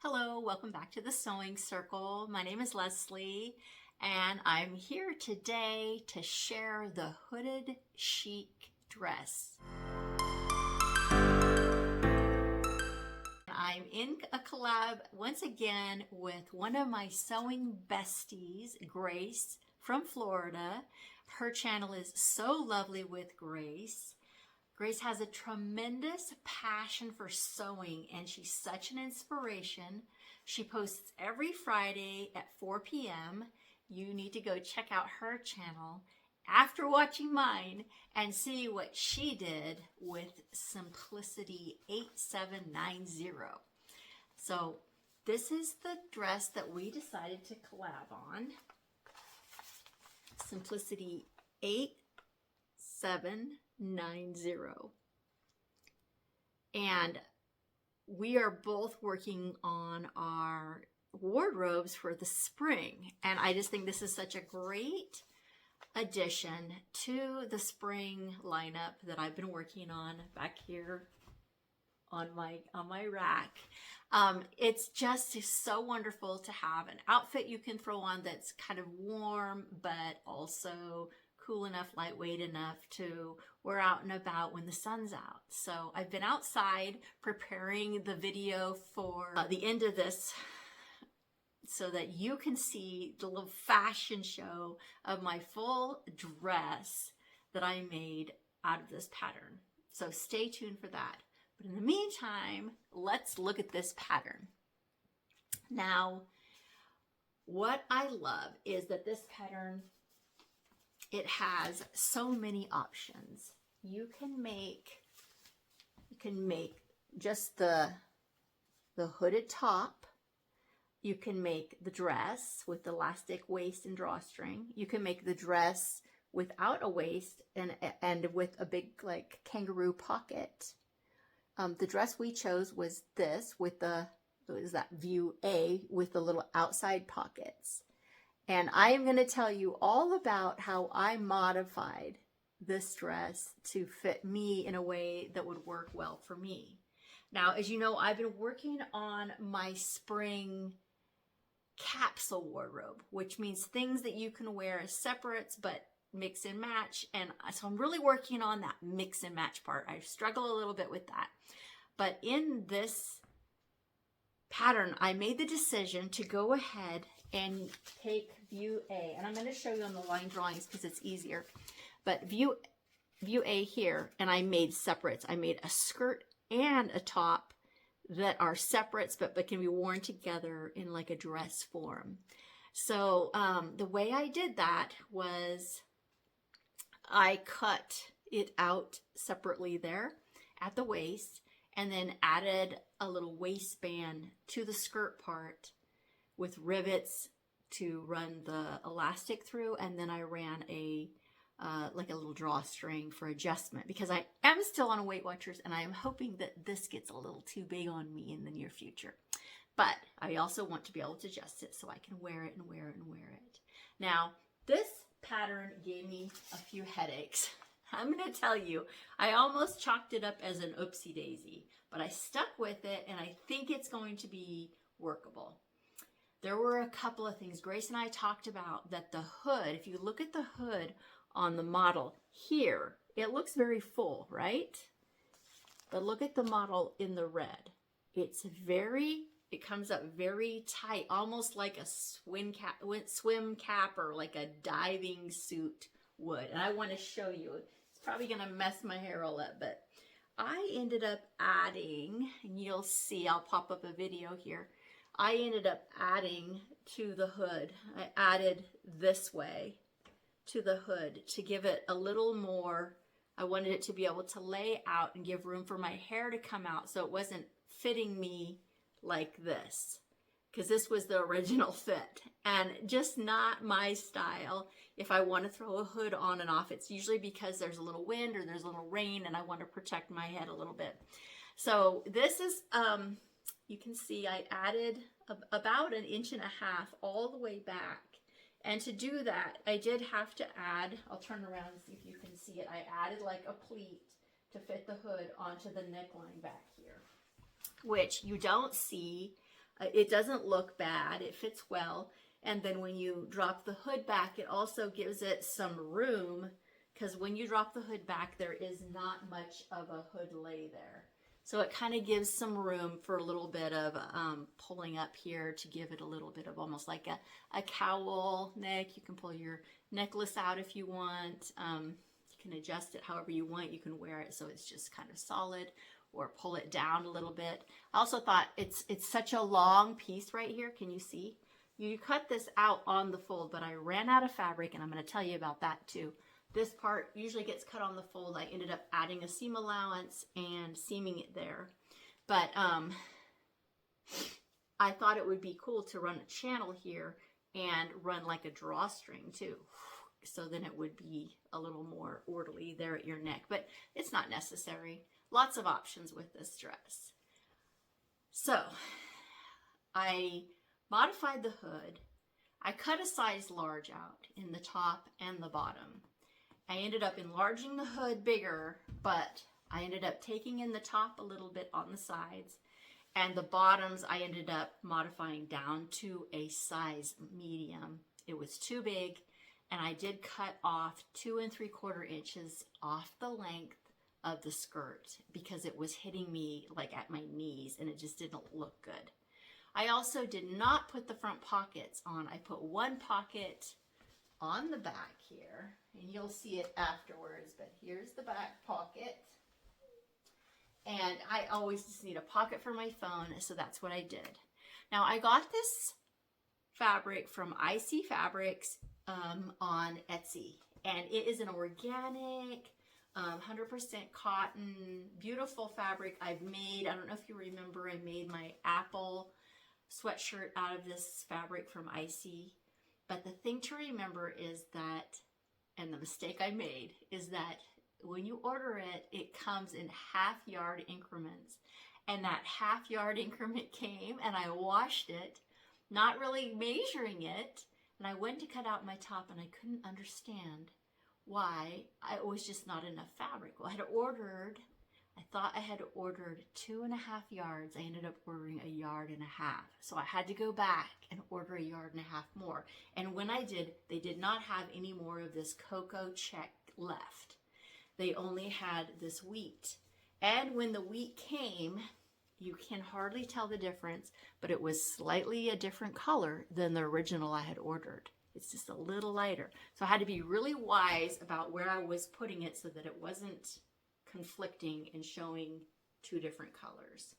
Hello, welcome back to the Sewing Circle. My name is Lesley, and I'm here today to share the hooded chic dress. I'm in a collab once again with one of my sewing besties, Grace from Florida. Her channel is So Lovely with Grace. Grace has a tremendous passion for sewing, and she's such an inspiration. She posts every Friday at 4 p.m. You need to go check out her channel after watching mine and see what she did with Simplicity 8790. So this is the dress that we decided to collab on. Simplicity 8790. And we are both working on our wardrobes for the spring, and I just think this is such a great addition to the spring lineup that I've been working on back here on my rack. It's just so wonderful to have an outfit you can throw on that's kind of warm but also cool enough, lightweight enough to wear out and about when the sun's out. So I've been outside preparing the video for the end of this so that you can see the little fashion show of my full dress that I made out of this pattern. So stay tuned for that. But in the meantime, let's look at this pattern. Now, what I love is that this pattern, it has so many options. You can make just the hooded top. You can make the dress with elastic waist and drawstring. You can make the dress without a waist and with a big like kangaroo pocket. The dress we chose was this with that view A with the little outside pockets. And I am going to tell you all about how I modified this dress to fit me in a way that would work well for me. Now, as you know, I've been working on my spring capsule wardrobe, which means things that you can wear as separates but mix and match. And so I'm really working on that mix and match part. I struggle a little bit with that. But in this pattern, I made the decision to go ahead and take view A, and I'm going to show you on the line drawings because it's easier, but view A here, and I made separates. I made a skirt and a top that are separates but can be worn together in like a dress form. So the way I did that was I cut it out separately there at the waist and then added a little waistband to the skirt part with rivets to run the elastic through, and then I ran like a little drawstring for adjustment because I am still on Weight Watchers and I am hoping that this gets a little too big on me in the near future. But I also want to be able to adjust it so I can wear it and wear it and wear it. Now, this pattern gave me a few headaches. I'm going to tell you, I almost chalked it up as an oopsie daisy, but I stuck with it and I think it's going to be workable. There were a couple of things. Grace and I talked about that the hood, if you look at the hood on the model here, it looks very full, right? But look at the model in the red. It comes up very tight, almost like a swim cap or like a diving suit would. And I want to show you. It's probably going to mess my hair all up, but I ended up adding, and you'll see, I'll pop up a video here. I ended up adding to the hood. I added this way to the hood to give it a little more. I wanted it to be able to lay out and give room for my hair to come out so it wasn't fitting me like this, because this was the original fit and just not my style. If I want to throw a hood on and off, it's usually because there's a little wind or there's a little rain and I want to protect my head a little bit. So this is you can see I added about 1.5 inches all the way back. And to do that, I did have to add, I'll turn around and see if you can see it. I added like a pleat to fit the hood onto the neckline back here, which you don't see It doesn't look bad. It fits well. And then when you drop the hood back, it also gives it some room, because when you drop the hood back, there is not much of a hood lay there. So it kind of gives some room for a little bit of pulling up here to give it a little bit of almost like a cowl neck. You can pull your necklace out if you want. You can adjust it however you want. You can wear it so it's just kind of solid, or pull it down a little bit. I also thought it's such a long piece right here. Can you see? You cut this out on the fold, but I ran out of fabric, and I'm going to tell you about that too. This part usually gets cut on the fold. I ended up adding a seam allowance and seaming it there. But I thought it would be cool to run a channel here and run like a drawstring too. So then it would be a little more orderly there at your neck, but it's not necessary. Lots of options with this dress. So I modified the hood. I cut a size large out in the top and the bottom. I ended up enlarging the hood bigger, but I ended up taking in the top a little bit on the sides, and the bottoms I ended up modifying down to a size medium. It was too big, and I did cut off 2 3/4 inches off the length of the skirt because it was hitting me like at my knees, and it just didn't look good. I also did not put the front pockets on. I put one pocket on the back here, and you'll see it afterwards, but here's the back pocket. And I always just need a pocket for my phone, so that's what I did. Now I got this fabric from IC Fabrics on Etsy, and it is an organic 100% cotton, beautiful fabric I've made. I don't know if you remember, I made my apple sweatshirt out of this fabric from IC. But the thing to remember is that, and the mistake I made, is that when you order it, it comes in half-yard increments. And that half-yard increment came, and I washed it, not really measuring it. And I went to cut out my top, and I couldn't understand why it was just not enough fabric. Well, I thought I had ordered 2.5 yards. I ended up ordering 1.5 yards. So I had to go back and order 1.5 yards more. And when I did, they did not have any more of this cocoa check left. They only had this wheat. And when the wheat came, you can hardly tell the difference, but it was slightly a different color than the original I had ordered. It's just a little lighter. So I had to be really wise about where I was putting it so that it wasn't conflicting and showing 2 different colors.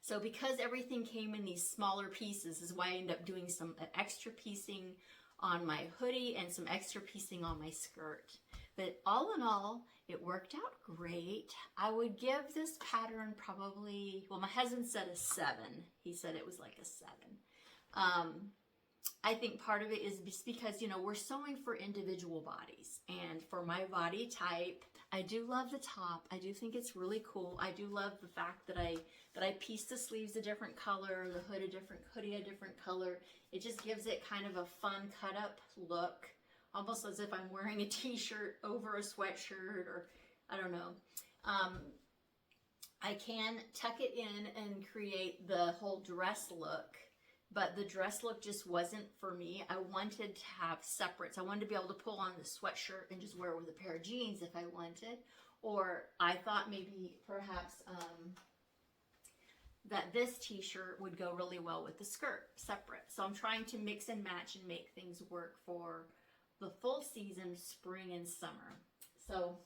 So because everything came in these smaller pieces is why I ended up doing some extra piecing on my hoodie and some extra piecing on my skirt. But all in all, it worked out great. I would give this pattern probably, well, my husband said a 7. He said it was like a 7. I think part of it is just because, you know, we're sewing for individual bodies. And for my body type, I do love the top. I do think it's really cool. I do love the fact that I pieced the sleeves a different color, the hood hoodie a different color. It just gives it kind of a fun cut up look, almost as if I'm wearing a t-shirt over a sweatshirt, or I don't know. I can tuck it in and create the whole dress look, but the dress look just wasn't for me. I wanted to have separates. I wanted to be able to pull on the sweatshirt and just wear it with a pair of jeans if I wanted. Or I thought maybe perhaps that this t-shirt would go really well with the skirt separate. So I'm trying to mix and match and make things work for the full season, spring and summer. So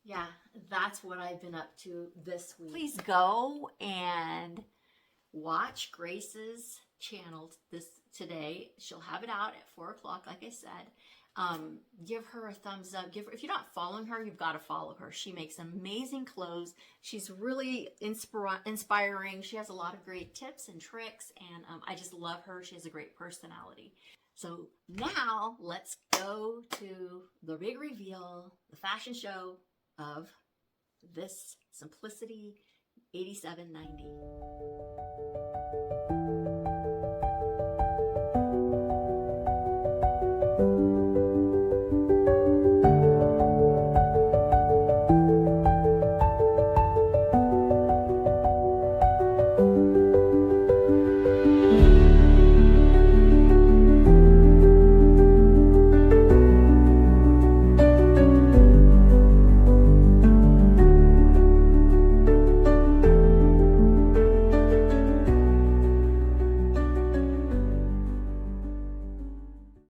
yeah, that's what I've been up to this week. Please go and watch Grace's channel today. She'll have it out at 4 o'clock, like I said. Give her a thumbs up. If you're not following her, you've got to follow her. She makes amazing clothes. She's really inspiring. She has a lot of great tips and tricks, and I just love her. She has a great personality. So now let's go to the big reveal, the fashion show of this Simplicity 8790.